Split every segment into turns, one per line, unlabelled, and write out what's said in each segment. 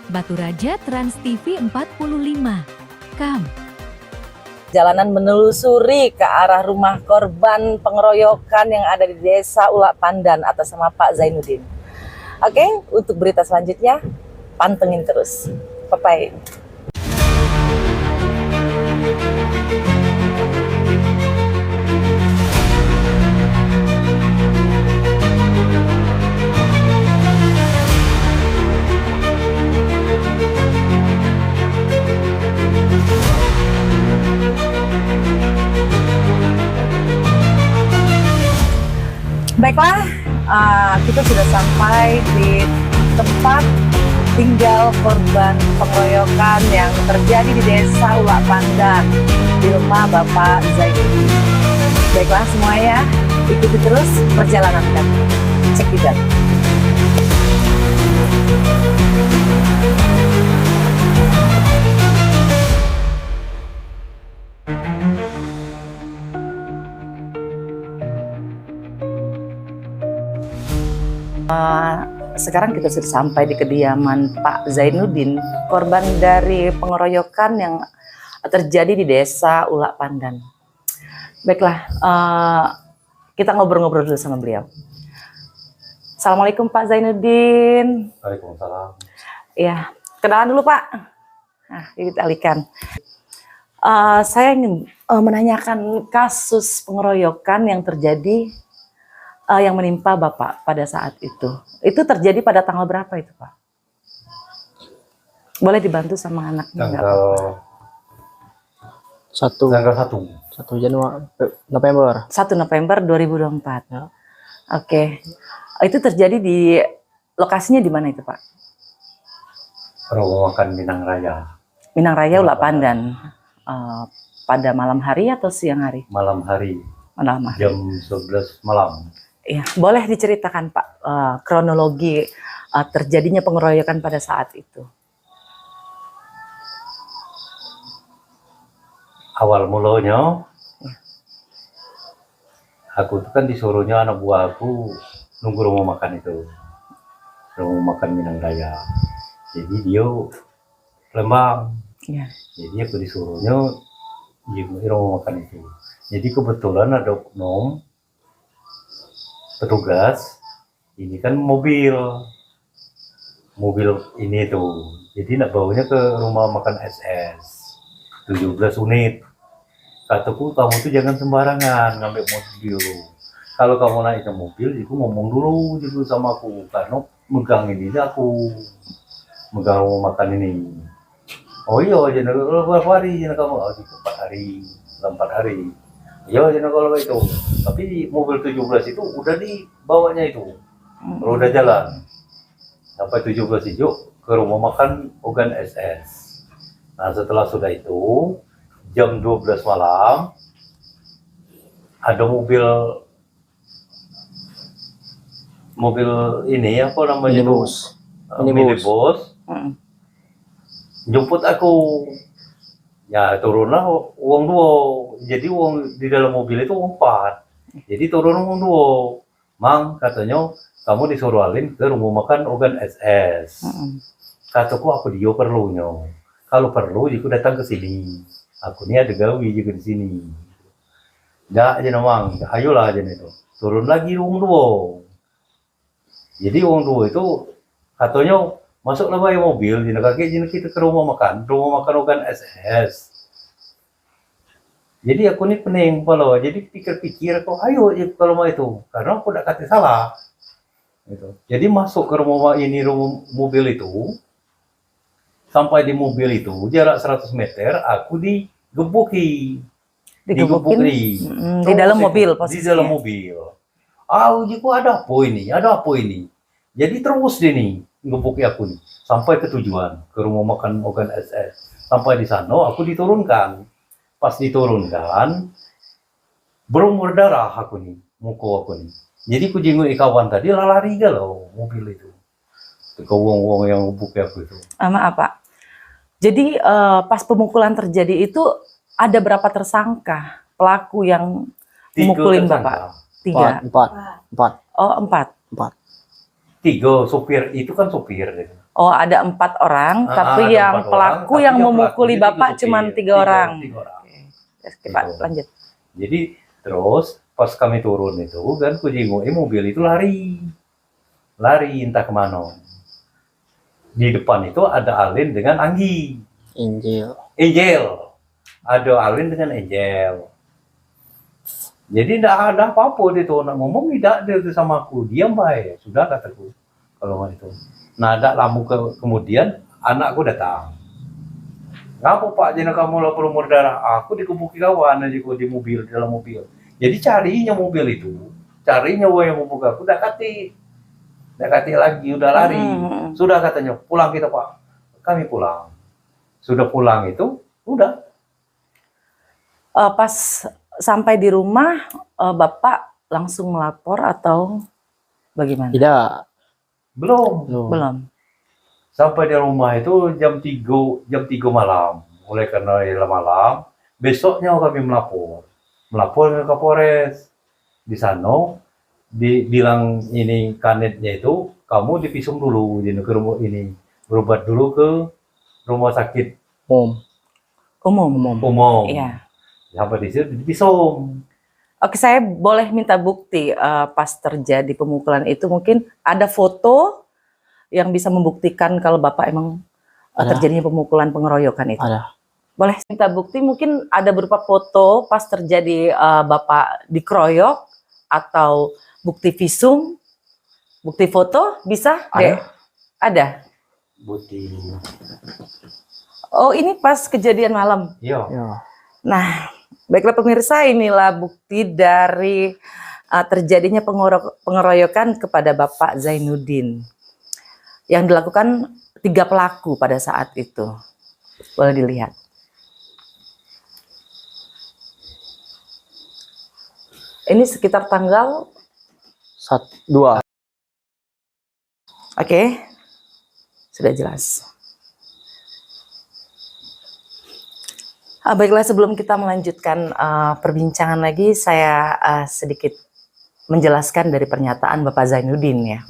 Batu Raja Trans TV 45. Kam.
Jalanan menelusuri ke arah rumah korban pengeroyokan yang ada di Desa Ulak Pandan atas nama Pak Zainuddin. Oke, untuk berita selanjutnya pantengin terus. Bye-bye. Baiklah, kita sudah sampai di tempat tinggal korban pengeroyokan yang terjadi di Desa Ulak Pandan di rumah Bapak Zainuddin. Baiklah semuanya, ikuti terus perjalanan kami. Cek it out. Sekarang kita sudah sampai di kediaman Pak Zainuddin, korban dari pengeroyokan yang terjadi di Desa Ulak Pandan. Baiklah, kita ngobrol-ngobrol dulu sama beliau. Assalamualaikum Pak Zainuddin.
Waalaikumsalam.
Ya, kenalan dulu Pak. Nah, kita alihkan. Saya ingin menanyakan kasus pengeroyokan yang terjadi yang menimpa Bapak pada saat itu. Itu terjadi pada tanggal berapa itu, Pak? Boleh dibantu sama anaknya?
Tanggal 1
Januari November
1 November 2024.
Ya.
Oke. Itu terjadi di lokasinya di mana itu, Pak?
Rumah makan Minang Raya.
Minang Raya Ulak Pandan. Pada malam hari atau siang hari?
Malam hari.
Malam hari.
Jam 11 malam.
Ya, boleh diceritakan Pak kronologi terjadinya pengeroyokan pada saat itu.
Awal mulanya, aku itu kan disuruhnya anak buah aku nunggu rumah makan itu. Rumah makan Minang Raya. Jadi dia Lembang.
Ya.
Jadi aku disuruhnya di rumah makan itu. Jadi kebetulan ada oknum petugas, ini kan mobil ini tuh, jadi nak bawanya ke rumah makan SS 17 unit. Kataku, kamu tuh jangan sembarangan ngambil mobil. Kalau kamu naik ke mobil, aku ngomong dulu gitu sama aku, karena megang ini aku megang rumah makan ini. Oh iya, jadi berapa hari jadi kamu? Oh, 4 hari, 4 hari. Ya, jadi kalau itu, tapi mobil 17 itu udah dibawanya itu, udah jalan sampai 17 hijau ke rumah makan Ogan SS. Nah setelah sudah itu jam 12 malam ada mobil ini apa namanya
minibus.
Minibus jemput aku. Ya turunlah uang 2. Jadi uang di dalam mobil itu 4. Jadi turun uang 2. Mang katanya kamu disuruh alin ke rumah makan Ogan SS. Kataku aku dia perlunya. Kalau perlu aku datang ke sini. Aku ini ada gawi juga di sini. Dah aja Mang, ayolah aja itu. Turun lagi uang 2. Jadi uang 2 itu katanya masuklah bayi mobil, jadi kakek kita ke rumah makan Ogan SS. Jadi aku ini pening kalau, jadi pikir-pikir aku, ayo kalau mau itu, karena aku tidak kata salah. Gitu. Jadi masuk ke rumah mobil itu, sampai di mobil itu jarak 100 meter, aku digebuki.
Digebukin di dalam mobil posisinya.
Di dalam mobil. Jiku ada apa ini? Jadi terus dia nih ngebuki aku nih sampai ke tujuan, ke rumah makan Ogan SS. Sampai di sana aku diturunkan. Pas diturunkan berumur darah aku nih, muka aku nih. Jadi ku jenguk kawan tadi lari galau mobil itu. Ke wong-wong yang ngebuki aku itu.
Maaf Pak. Jadi pas pemukulan terjadi itu ada berapa tersangka pelaku yang memukulin Bapak? 3.
4.
Oh 4.
3 sopir itu kan sopir.
Oh, ada 4 orang, tapi
ada
yang
4 orang,
pelaku
tapi
yang memukuli
pelakunya
Bapak
dikepukul.
cuma 3 orang.
3 orang.
Oke, Pak,
Gitu.
lanjut.
Jadi terus pas kami turun itu kan kujingoe mobil itu lari entah kemana. Di depan itu ada Alin dengan Anggi,
Injil.
Angel, ada Alin dengan Angel. Jadi tidak ada apa-apa dia tuh nak ngomong, tidak dia tuh sama aku, diam baik, sudah kataku kalau itu. Nah ada lama kemudian anakku datang. Ngapa Pak Jena kamu lapor umur darah? Aku dikebuki kawan aja kok di mobil, dalam mobil. Jadi carinya mobil itu, carinya yang ngubuk aku, dekati lagi, udah lari. Sudah katanya, pulang kita Pak. Kami pulang. Sudah pulang itu, udah.
Pas sampai di rumah, Bapak langsung melapor atau bagaimana?
Tidak.
Belum.
Belum.
Sampai di rumah itu jam 3 malam. Oleh karena malam, besoknya kami melapor ke Kapolres. Di sana dibilang ini kanetnya itu kamu divisum dulu ke rumah ini, berobat dulu ke rumah sakit umum.
Iya.
Sampai di situ divisum.
Oke, saya boleh minta bukti pas terjadi pemukulan itu, mungkin ada foto yang bisa membuktikan kalau Bapak emang terjadinya pemukulan pengeroyokan itu.
Ada.
Boleh minta bukti, mungkin ada berupa foto pas terjadi Bapak dikeroyok atau bukti visum, bukti foto bisa?
Ada.
Dek? Ada.
Bukti.
Oh, ini pas kejadian malam.
Iya.
Ya.
Nah, baiklah pemirsa, inilah bukti dari terjadinya pengeroyokan kepada Bapak Zainuddin yang dilakukan 3 pelaku pada saat itu. Boleh dilihat. Ini sekitar tanggal
2.
Oke, sudah jelas. Baiklah, sebelum kita melanjutkan perbincangan lagi, saya sedikit menjelaskan dari pernyataan Bapak Zainuddin ya.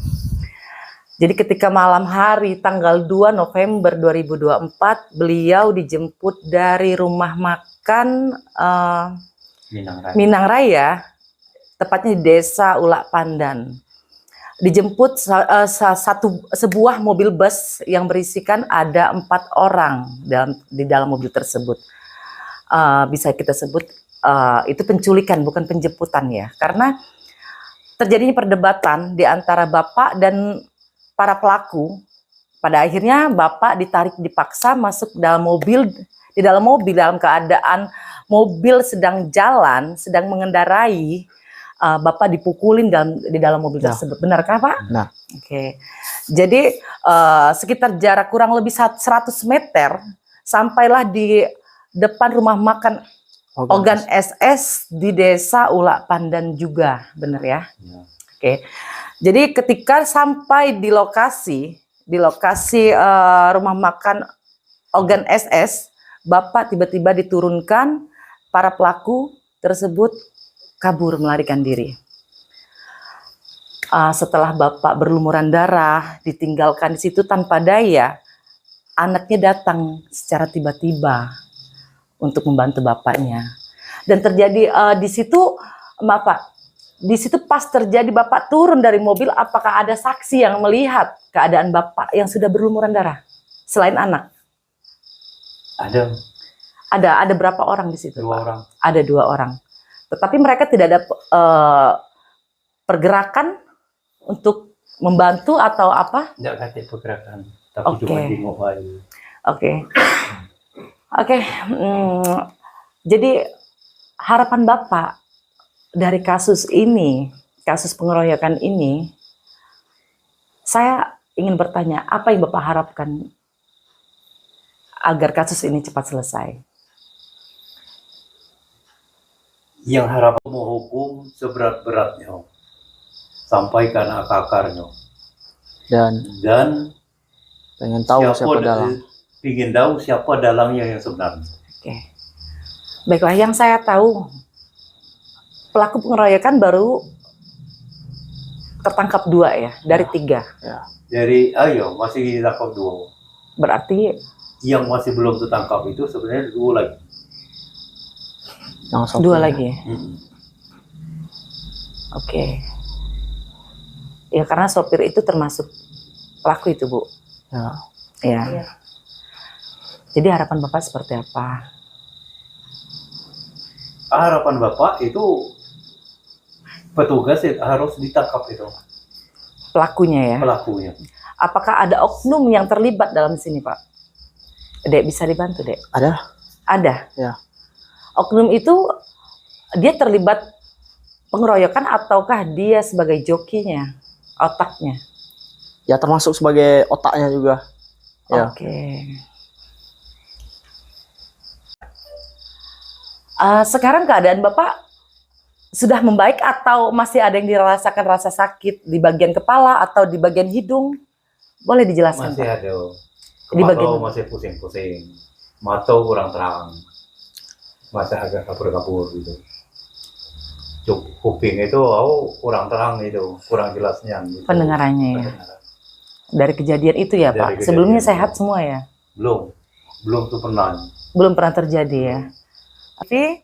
Jadi ketika malam hari tanggal 2 November 2024, beliau dijemput dari rumah makan Minang Raya, tepatnya di Desa Ulak Pandan. Dijemput sebuah mobil bus yang berisikan ada 4 orang di dalam mobil tersebut. Bisa kita sebut itu penculikan, bukan penjemputan ya, karena terjadinya perdebatan di antara Bapak dan para pelaku. Pada akhirnya Bapak dipaksa masuk dalam mobil, dalam keadaan mobil sedang jalan, sedang mengendarai, Bapak dipukulin di dalam mobil tersebut. Benarkah Pak?
Nah.
Oke. Jadi sekitar jarak kurang lebih 100 meter sampailah di depan rumah makan Ogan SS di Desa Ulak Pandan juga, benar ya? Oke. Jadi ketika sampai di lokasi rumah makan Ogan SS, Bapak tiba-tiba diturunkan, para pelaku tersebut kabur melarikan diri. Setelah Bapak berlumuran darah, ditinggalkan di situ tanpa daya, anaknya datang secara tiba-tiba untuk membantu bapaknya. Dan terjadi di situ, maaf Pak, di situ pas terjadi Bapak turun dari mobil, apakah ada saksi yang melihat keadaan Bapak yang sudah berlumuran darah selain anak? Ada berapa orang di situ?
2 orang.
Ada 2 orang. Tetapi mereka tidak ada pergerakan untuk membantu atau apa?
Tidak kata pergerakan, tapi cuma tengok aja. Oke. Jadi harapan Bapak dari kasus ini, kasus pengeroyokan ini, saya ingin bertanya, apa yang Bapak harapkan agar kasus ini cepat selesai? Yang harap menghukum seberat-beratnya sampai ke akar-akarnya, dan
pengen tahu siapa dalang.
ingin tahu siapa dalangnya yang sebenarnya.
Oke. Baiklah, yang saya tahu pelaku pengeroyokan baru tertangkap 2 ya dari 3.
Ya.
Jadi ayo masih ditangkap 2.
Berarti
Yang masih belum tertangkap itu sebenarnya 2 lagi.
Yang
2
sopir.
lagi ya. Oke. Ya karena sopir itu termasuk pelaku itu, Bu.
Ya.
Ya. Jadi harapan Bapak seperti apa?
Harapan Bapak itu petugas harus ditangkap itu
Pelakunya ya.
pelakunya.
Apakah ada oknum yang terlibat dalam sini, Pak? Dek, bisa dibantu, Dek?
Ada?
Ada.
Ya.
Oknum itu dia terlibat pengeroyokan ataukah dia sebagai jokinya, otaknya?
Ya termasuk sebagai otaknya juga. Ya.
Oke. Sekarang keadaan Bapak sudah membaik atau masih ada yang dirasakan rasa sakit di bagian kepala atau di bagian hidung? Boleh dijelaskan,
Masih
Pak?
ada.
Di bagian
Kepala masih pusing-pusing. Mata kurang terang. Masih agak kabur-kabur gitu. Kuping itu kurang terang itu, kurang jelasnya gitu.
pendengarannya ya.
Pendengaran.
Dari kejadian itu ya,
Dari
Pak?
kejadian
Sebelumnya
itu.
sehat semua ya?
Belum tuh pernah.
Belum pernah terjadi ya? Tapi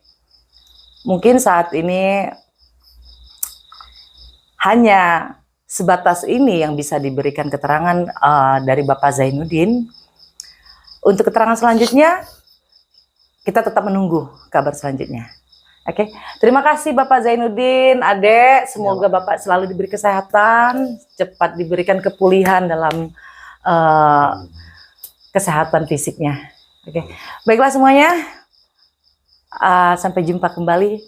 mungkin saat ini hanya sebatas ini yang bisa diberikan keterangan dari Bapak Zainuddin. Untuk keterangan selanjutnya, kita tetap menunggu kabar selanjutnya. Oke, terima kasih Bapak Zainuddin, Adek. Semoga Bapak selalu diberi kesehatan, cepat diberikan kepulihan dalam kesehatan fisiknya. Oke, baiklah semuanya. Sampai jumpa kembali.